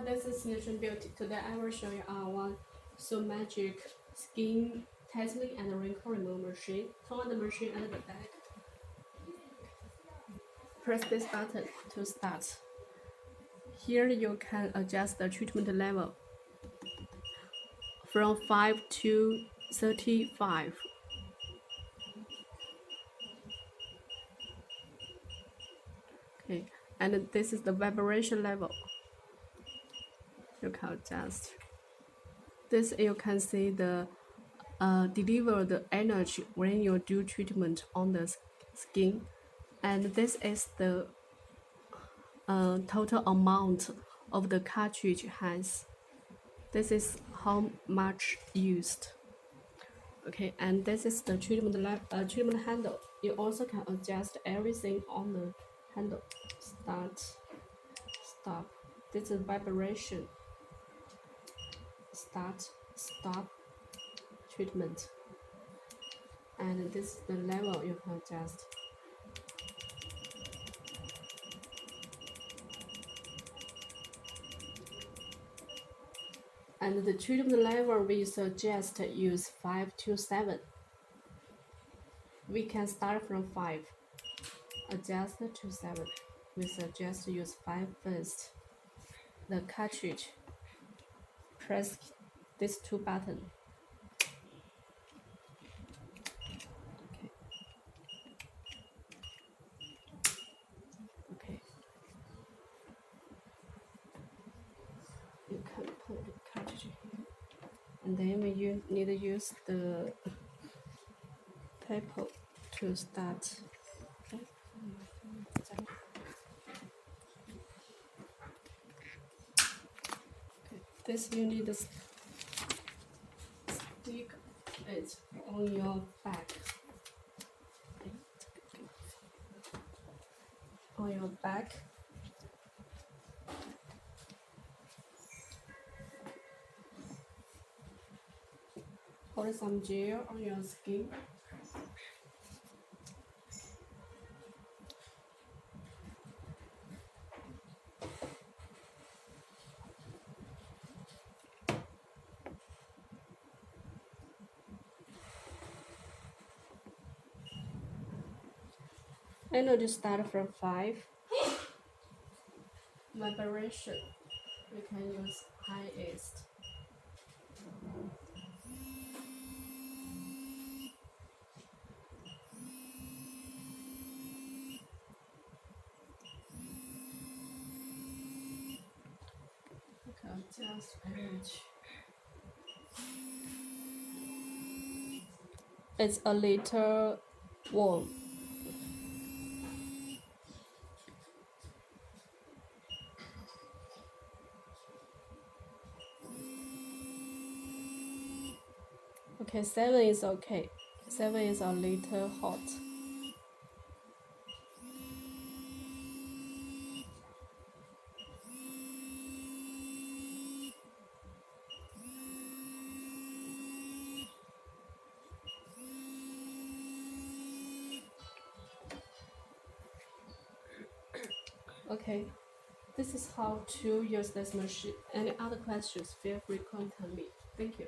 this is Niansheng Beauty. Today I will show you our one thermagic skin tightening and wrinkle removal machine. Turn on the machine at the back. Press this button to start. Here you can adjust the treatment level from 5 to 35. Okay, and this is the vibration level. You can adjust. This you can see the deliver the energy when you do treatment on the skin, and this is the total amount of the cartridge has. This is how much used. Okay, and this is the treatment handle. You also can adjust everything on the handle. Start, stop. This is vibration. Start, stop, treatment. And this is the level you can adjust. And the treatment level we suggest use 5 to 7. We can start from 5, adjust to 7. We suggest use 5 first. The cartridge, press these 2 buttons. Okay. You can put the cartridge here. And then you need to use the paper to start. Okay. This you need to stick it on your back. On your back. Pour some gel on your skin. I know to start from 5. Vibration, you can use highest. Okay, just reach. It's a little warm. Okay, 7 is okay. 7 is a little hot. Okay, this is how to use this machine. Any other questions, feel free to contact me. Thank you.